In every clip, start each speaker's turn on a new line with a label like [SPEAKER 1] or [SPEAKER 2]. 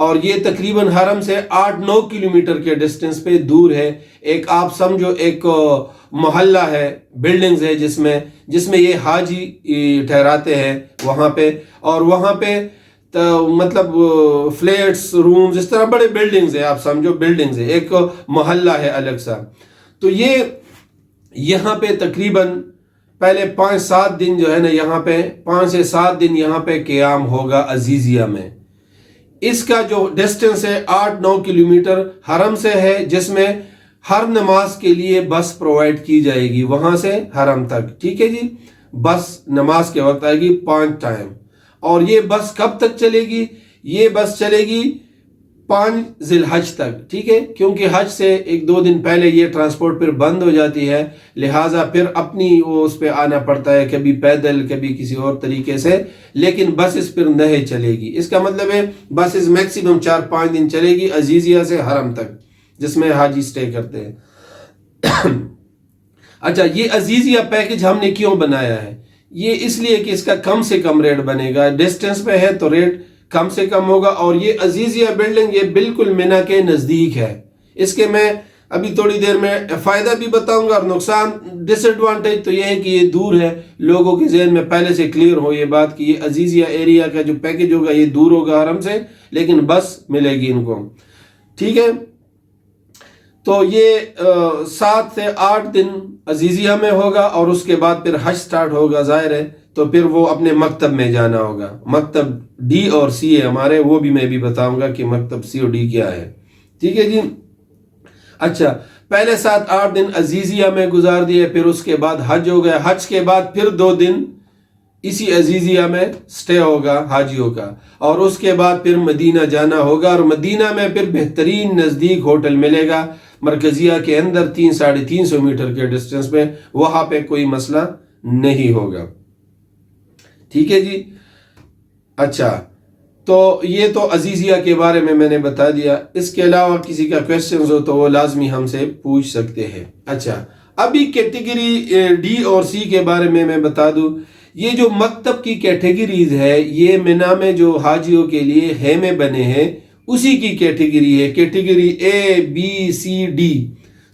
[SPEAKER 1] اور یہ تقریباً حرم سے 8-9 کلومیٹر کے ڈسٹنس پہ دور ہے. ایک آپ سمجھو ایک محلہ ہے، بلڈنگز ہے جس میں یہ حاجی ٹھہراتے ہیں وہاں پہ، اور وہاں پہ مطلب فلیٹس، رومز، اس طرح بڑے بلڈنگز ہیں، آپ سمجھو بلڈنگز ہے، ایک محلہ ہے الگ سا. تو یہ یہاں پہ تقریباً پہلے 5-7 دن جو ہے نا، یہاں پہ 5 سے 7 دن یہاں پہ قیام ہوگا عزیزیہ میں. اس کا جو ڈسٹنس ہے 8-9 کلومیٹر حرم سے ہے، جس میں ہر نماز کے لیے بس پرووائڈ کی جائے گی وہاں سے حرم تک. ٹھیک ہے جی، بس نماز کے وقت آئے گی 5 ٹائم. اور یہ بس کب تک چلے گی؟ یہ بس چلے گی 5 ذی الحج تک. ٹھیک ہے، کیونکہ حج سے 1-2 دن پہلے یہ ٹرانسپورٹ پھر بند ہو جاتی ہے، لہٰذا پھر اپنی وہ اس پہ آنا پڑتا ہے، کبھی پیدل کبھی کسی اور طریقے سے. لیکن بسز پھر نہیں چلے گی. اس کا مطلب ہے بسز میکسیمم 4-5 دن چلے گی عزیزیہ سے حرم تک، جس میں حاجی سٹے کرتے ہیں. اچھا، یہ عزیزیہ پیکج ہم نے کیوں بنایا ہے؟ یہ اس لیے کہ اس کا کم سے کم ریٹ بنے گا. ڈسٹنس پہ ہے تو ریٹ کم سے کم ہوگا. اور یہ عزیزیہ بلڈنگ یہ بالکل مینا کے نزدیک ہے. اس کے میں ابھی تھوڑی دیر میں فائدہ بھی بتاؤں گا، اور نقصان ڈس ایڈوانٹیج تو یہ ہے کہ یہ دور ہے. لوگوں کے ذہن میں پہلے سے کلیئر ہو یہ بات کہ یہ عزیزیہ ایریا کا جو پیکج ہوگا یہ دور ہوگا حرم سے، لیکن بس ملے گی ان کو. ٹھیک ہے، تو یہ 7 سے 8 دن عزیزیہ میں ہوگا، اور اس کے بعد پھر حج سٹارٹ ہوگا. ظاہر ہے تو پھر وہ اپنے مکتب میں جانا ہوگا. مکتب ڈی اور سی ہے ہمارے، وہ بھی میں بھی بتاؤں گا کہ مکتب سی اور ڈی کیا ہے. ٹھیک ہے جی. اچھا، پہلے 7-8 دن عزیزیہ میں گزار دیے، پھر اس کے بعد حج ہو گیا. حج کے بعد پھر 2 دن اسی عزیزیہ میں سٹے ہوگا حاجیوں کا، اور اس کے بعد پھر مدینہ جانا ہوگا. اور مدینہ میں پھر بہترین نزدیک ہوٹل ملے گا مرکزیہ کے اندر 300-350 میٹر کے ڈسٹنس میں. وہاں پہ کوئی مسئلہ نہیں ہوگا. ٹھیک ہے جی. اچھا، تو یہ تو عزیزیہ کے بارے میں نے بتا دیا. اس کے علاوہ کسی کا کویسچنز ہو تو وہ لازمی ہم سے پوچھ سکتے ہیں. اچھا، ابھی کیٹیگری ڈی اور سی کے بارے میں بتا دوں. یہ جو مکتب کی کیٹیگریز ہے، یہ مینا میں جو حاجیوں کے لیے خیمے بنے ہیں اسی کی کیٹیگری ہے. Category A B C D.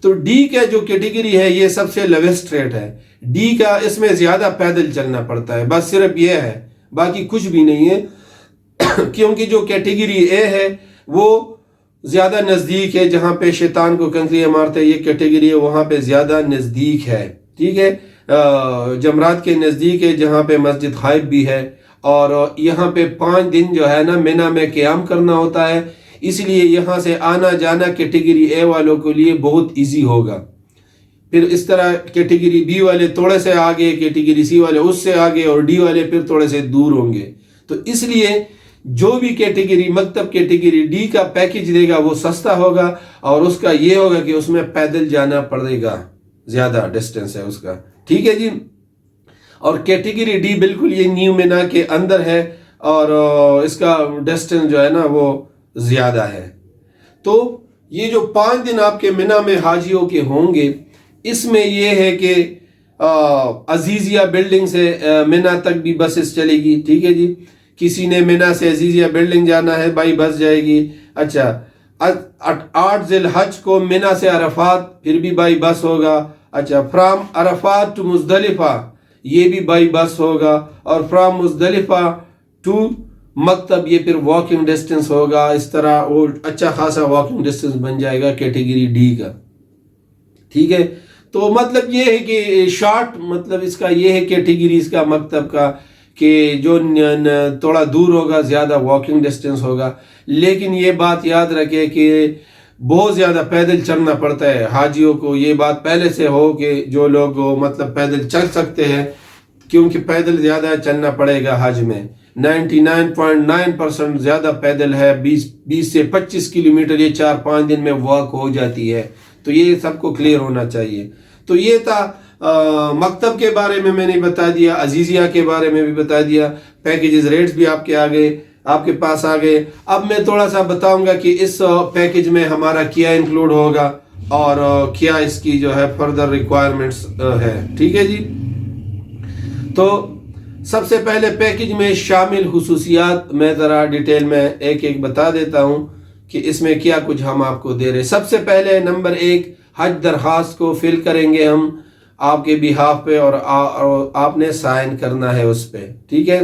[SPEAKER 1] تو ڈی کا جو کیٹیگری ہے یہ سب سے لویسٹ ریٹ ہے. ڈی کا اس میں زیادہ پیدل چلنا پڑتا ہے، بس صرف یہ ہے، باقی کچھ بھی نہیں ہے. کیونکہ جو کیٹیگری اے ہے وہ زیادہ نزدیک ہے، جہاں پہ شیطان کو کنکریاں مارتے یہ کیٹیگری ہے، وہاں پہ زیادہ نزدیک ہے. ٹھیک ہے، جمرات کے نزدیک ہے، جہاں پہ مسجد خائف بھی ہے. اور یہاں پہ 5 دن جو ہے نا مینا میں قیام کرنا ہوتا ہے، اس لیے یہاں سے آنا جانا کیٹیگری اے والوں کے لیے بہت ایزی ہوگا. پھر اس طرح کیٹیگری بی والے تھوڑے سے آگے، کیٹیگری سی والے اس سے آگے، اور ڈی والے پھر تھوڑے سے دور ہوں گے. تو اس لیے جو بھی کیٹیگری مکتب کیٹیگری ڈی کا پیکج دے گا وہ سستا ہوگا، اور اس کا یہ ہوگا کہ اس میں پیدل جانا پڑے گا، زیادہ ڈسٹنس ہے اس کا. ٹھیک ہے جی. اور کیٹیگری ڈی بالکل یہ نیو مینا کے اندر ہے، اور اس کا ڈسٹنس جو ہے نا وہ زیادہ ہے. تو یہ جو 5 دن آپ کے مینا میں حاجیوں کے ہوں گے، اس میں یہ ہے کہ عزیزیہ بلڈنگ سے مینا تک بھی بسز چلے گی. ٹھیک ہے جی. کسی نے مینا سے عزیزیہ بلڈنگ جانا ہے، بائی بس جائے گی. اچھا، 8 ذی الحج کو مینا سے عرفات پھر بھی بائی بس ہوگا. اچھا، فرام عرفات ٹو مزدلفہ یہ بھی بائی بس ہوگا. اور فرام مزدلفہ ٹو مکتب یہ پھر واکنگ ڈسٹنس ہوگا. اس طرح وہ اچھا خاصا واکنگ ڈسٹنس بن جائے گا کیٹیگری ڈی کا. ٹھیک ہے. تو مطلب یہ ہے کہ شارٹ مطلب اس کا یہ ہے کیٹیگریز کا مکتب کا، کہ جو تھوڑا دور ہوگا زیادہ واکنگ ڈسٹنس ہوگا. لیکن یہ بات یاد رکھے کہ بہت زیادہ پیدل چلنا پڑتا ہے حاجیوں کو. یہ بات پہلے سے ہو کہ جو لوگ مطلب پیدل چل سکتے ہیں، کیونکہ پیدل زیادہ چلنا پڑے گا حج میں. 99.9% زیادہ پیدل ہے. 20 سے 25 کلومیٹر یہ 4-5 دن میں واک ہو جاتی ہے. تو یہ سب کو کلیئر ہونا چاہیے. تو یہ تھا مکتب کے بارے میں نے بتا دیا، عزیزیہ کے بارے میں بھی بتا دیا، پیکیجز ریٹس بھی آپ کے پاس آ گئے. اب میں تھوڑا سا بتاؤں گا کہ اس پیکیج میں ہمارا کیا انکلوڈ ہوگا اور کیا اس کی جو ہے فردر ریکوائرمنٹس ہے. ٹھیک ہے جی. تو سب سے پہلے پیکج میں شامل خصوصیات میں ذرا ڈیٹیل میں ایک ایک بتا دیتا ہوں کہ اس میں کیا کچھ ہم آپ کو دے رہے. سب سے پہلے نمبر 1 حج درخواست کو فل کریں گے ہم آپ کے بہاف پہ، اور آپ نے سائن کرنا ہے اس پہ. ٹھیک ہے.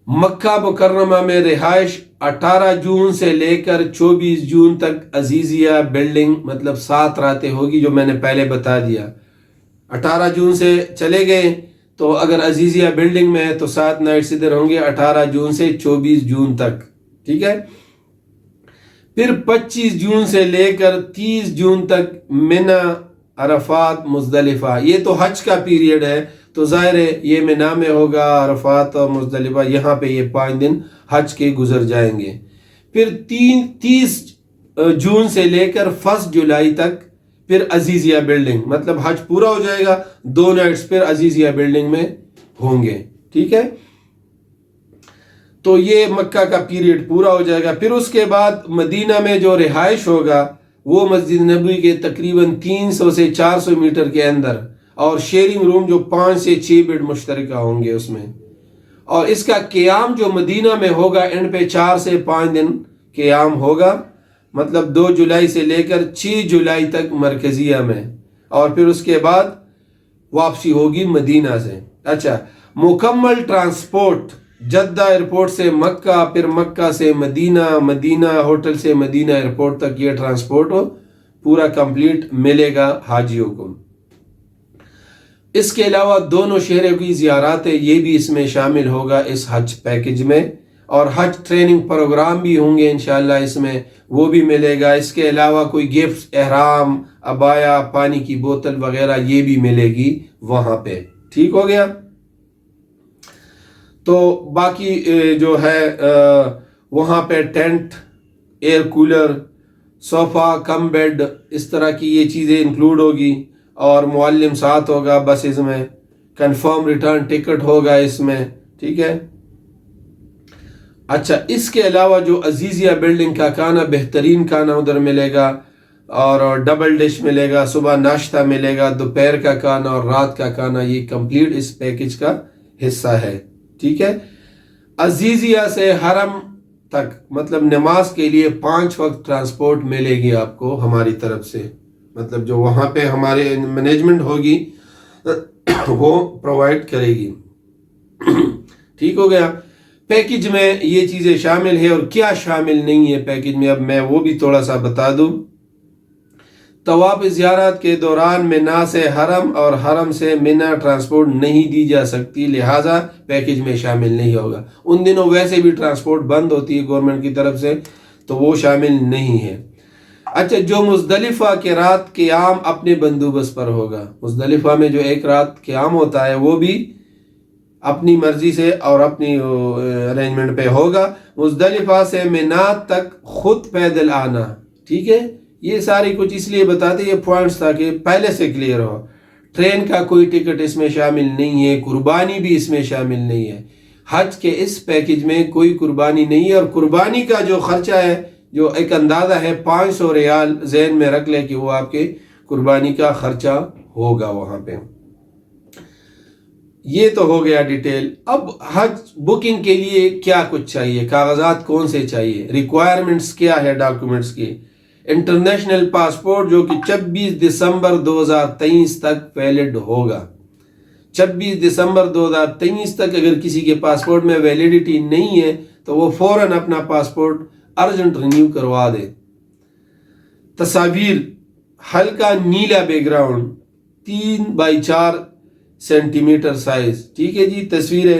[SPEAKER 1] مکہ مکرمہ میں رہائش 18 جون سے لے کر 24 جون تک عزیزیہ بلڈنگ، مطلب 7 راتیں ہوگی جو میں نے پہلے بتا دیا. 18 جون سے چلے گئے تو اگر عزیزیہ بلڈنگ میں ہے تو 7 نائٹس ادھر ہوں گے 18 جون سے 24 جون تک. ٹھیک ہے. پھر 25 جون سے لے کر 30 جون تک منی، عرفات، مزدلفہ. یہ تو حج کا پیریڈ ہے تو ظاہر ہے یہ منی میں ہوگا، عرفات اور مزدلفہ، یہاں پہ یہ 5 دن حج کے گزر جائیں گے. پھر 30 جون سے لے کر 1 جولائی تک پھر عزیزیہ بلڈنگ، مطلب حج پورا ہو جائے گا، 2 نائٹس پھر عزیزیہ بلڈنگ میں ہوں گے. ٹھیک ہے. تو یہ مکہ کا پیریڈ پورا ہو جائے گا. پھر اس کے بعد مدینہ میں جو رہائش ہوگا وہ مسجد نبوی کے تقریباً 300 سے 400 میٹر کے اندر، اور شیئرنگ روم جو 5 سے 6 بیڈ مشترکہ ہوں گے اس میں. اور اس کا قیام جو مدینہ میں ہوگا اینڈ پہ 4 سے 5 دن قیام ہوگا، مطلب 2 جولائی سے لے کر 6 جولائی تک مرکزیہ میں، اور پھر اس کے بعد واپسی ہوگی مدینہ سے. اچھا، مکمل ٹرانسپورٹ جدہ ایئرپورٹ سے مکہ، پھر مکہ سے مدینہ، مدینہ ہوٹل سے مدینہ ایئرپورٹ تک یہ ٹرانسپورٹ پورا کمپلیٹ ملے گا حاجیوں کو. اس کے علاوہ دونوں شہروں کی زیارات یہ بھی اس میں شامل ہوگا اس حج پیکج میں، اور حج ٹریننگ پروگرام بھی ہوں گے انشاءاللہ اس میں، وہ بھی ملے گا. اس کے علاوہ کوئی گفٹس، احرام، عبایا، پانی کی بوتل وغیرہ یہ بھی ملے گی وہاں پہ. ٹھیک ہو گیا. تو باقی جو ہے وہاں پہ ٹینٹ، ایئر کولر، صوفہ کم بیڈ، اس طرح کی یہ چیزیں انکلوڈ ہوگی، اور معلم ساتھ ہوگا بسز میں، کنفرم ریٹرن ٹکٹ ہوگا اس میں. ٹھیک ہے. اچھا، اس کے علاوہ جو عزیزیہ بلڈنگ کا کھانا، بہترین کھانا ادھر ملے گا، اور ڈبل ڈش ملے گا، صبح ناشتہ ملے گا، دوپہر کا کھانا اور رات کا کھانا، یہ کمپلیٹ اس پیکج کا حصہ ہے. ٹھیک ہے. عزیزیہ سے حرم تک مطلب نماز کے لیے 5 وقت ٹرانسپورٹ ملے گی آپ کو ہماری طرف سے، مطلب جو وہاں پہ ہمارے مینجمنٹ ہوگی وہ پرووائڈ کرے گی. ٹھیک ہو گیا. پیکج میں یہ چیزیں شامل ہے، اور کیا شامل نہیں ہے پیکج میں اب میں وہ بھی تھوڑا سا بتا دوں. طواف زیارت کے دوران منی سے حرم اور حرم سے منی ٹرانسپورٹ نہیں دی جا سکتی، لہٰذا پیکج میں شامل نہیں ہوگا. ان دنوں ویسے بھی ٹرانسپورٹ بند ہوتی ہے گورنمنٹ کی طرف سے، تو وہ شامل نہیں ہے. اچھا، جو مزدلفہ کے رات قیام اپنے بندوبست پر ہوگا، مزدلفہ میں جو ایک رات قیام ہوتا ہے وہ بھی اپنی مرضی سے اور اپنی ارینجمنٹ پہ ہوگا. مزدلفہ سے منی تک خود پیدل آنا. ٹھیک ہے. یہ ساری کچھ اس لیے بتاتے یہ پوائنٹس تاکہ پہلے سے کلیئر ہو. ٹرین کا کوئی ٹکٹ اس میں شامل نہیں ہے، قربانی بھی اس میں شامل نہیں ہے. حج کے اس پیکج میں کوئی قربانی نہیں ہے، اور قربانی کا جو خرچہ ہے جو ایک اندازہ ہے 500 ریال ذہن میں رکھ لے کہ وہ آپ کے قربانی کا خرچہ ہوگا وہاں پہ. یہ تو ہو گیا ڈیٹیل. اب حج بکنگ کے لیے کیا کچھ چاہیے، کاغذات کون سے چاہیے، ریکوائرمنٹس کیا ہے ڈاکومنٹس کی. انٹرنیشنل پاسپورٹ جو کہ 26 دسمبر 2023 تک ویلڈ ہوگا. 26 دسمبر 2023 تک اگر کسی کے پاسپورٹ میں ویلیڈیٹی نہیں ہے تو وہ فوراً اپنا پاسپورٹ ارجنٹ رینیو کروا دے. تصاویر، ہلکا نیلا background, 3x4 centimetre size. ٹھیک ہے جی. تصویریں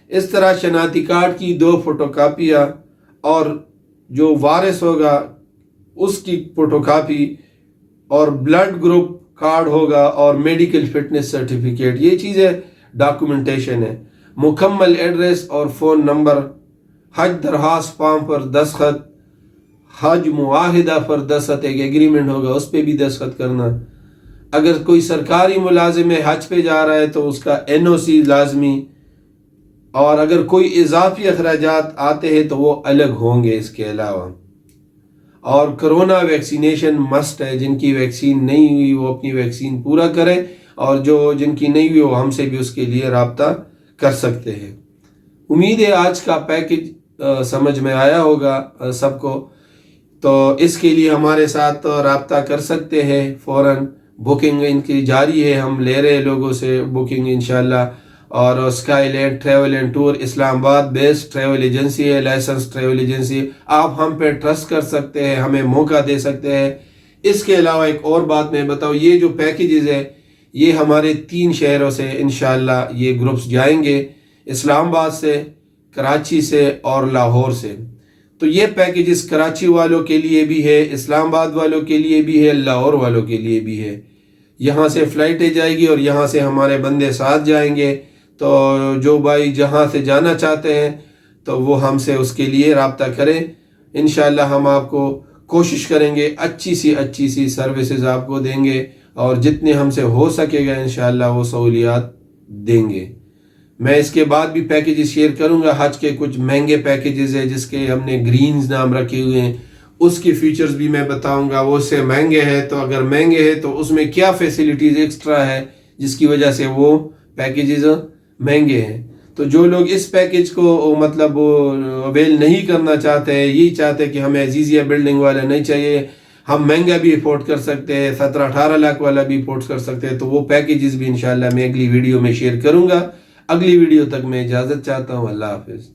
[SPEAKER 1] اس طرح شناختی کارڈ کی 2 فوٹو کاپیاں، اور جو وارث ہوگا اس کی فوٹو کاپی، اور بلڈ گروپ کارڈ ہوگا، اور میڈیکل فٹنس سرٹیفکیٹ. یہ چیزیں ڈاکومنٹیشن ہے. مکمل ایڈریس اور فون نمبر، حج درخواست فارم پر دستخط، حج معاہدہ پر دستخط، ایک ایگریمنٹ ہوگا اس پہ بھی دستخط کرنا. اگر کوئی سرکاری ملازم حج پہ جا رہا ہے تو اس کا NOC لازمی، اور اگر کوئی اضافی اخراجات آتے ہیں تو وہ الگ ہوں گے اس کے علاوہ. اور کرونا ویکسینیشن مسٹ ہے، جن کی ویکسین نہیں ہوئی وہ اپنی ویکسین پورا کریں. اور جن کی نہیں ہوئی وہ ہم سے بھی اس کے لیے رابطہ کر سکتے ہیں۔ امید ہے آج کا پیکج سمجھ میں آیا ہوگا سب کو، تو اس کے لیے ہمارے ساتھ رابطہ کر سکتے ہیں فوراً۔ بکنگ ان کی جاری ہے، ہم لے رہے ہیں لوگوں سے بکنگ انشاءاللہ۔ اور Sky Land travel and tour Islamabad based travel agency ہے، لائسنس ٹریول ایجنسی۔ آپ ہم پہ ٹرسٹ کر سکتے ہیں، ہمیں موقع دے سکتے ہیں۔ اس کے علاوہ ایک اور بات میں بتاؤں، یہ جو پیکیجز ہے یہ ہمارے 3 شہروں سے انشاءاللہ یہ گروپس جائیں گے، اسلام آباد سے، کراچی سے اور لاہور سے۔ تو یہ پیکیجز کراچی والوں کے لیے بھی ہے، اسلام آباد والوں کے لیے بھی ہے، لاہور والوں کے لیے بھی ہے۔ یہاں سے فلائٹیں جائے گی اور یہاں سے ہمارے بندے ساتھ جائیں گے۔ تو جو بھائی جہاں سے جانا چاہتے ہیں تو وہ ہم سے اس کے لیے رابطہ کریں، انشاءاللہ ہم آپ کو کوشش کریں گے اچھی سی سروسز آپ کو دیں گے، اور جتنے ہم سے ہو سکے گا انشاءاللہ وہ سہولیات دیں گے۔ میں اس کے بعد بھی پیکیجز شیئر کروں گا، حج کے کچھ مہنگے پیکیجز ہیں جس کے ہم نے گرینز نام رکھے ہوئے ہیں، اس کی فیچرز بھی میں بتاؤں گا۔ وہ اس سے مہنگے ہیں، تو اگر مہنگے ہیں تو اس میں کیا فیسیلیٹیز ایکسٹرا ہے جس کی وجہ سے وہ پیکیجز مہنگے ہیں۔ تو جو لوگ اس پیکیج کو مطلب اویل نہیں کرنا چاہتے ہیں، یہی چاہتے ہیں کہ ہمیں عزیزیہ بلڈنگ والا نہیں چاہیے، ہم مہنگا بھی افورڈ کر سکتے ہیں، 17-18 لاکھ والا بھی افورڈ کر سکتے ہیں، تو وہ پیکیجز بھی انشاءاللہ میں اگلی ویڈیو میں شیئر کروں گا۔ اگلی ویڈیو تک میں اجازت چاہتا ہوں، اللہ حافظ۔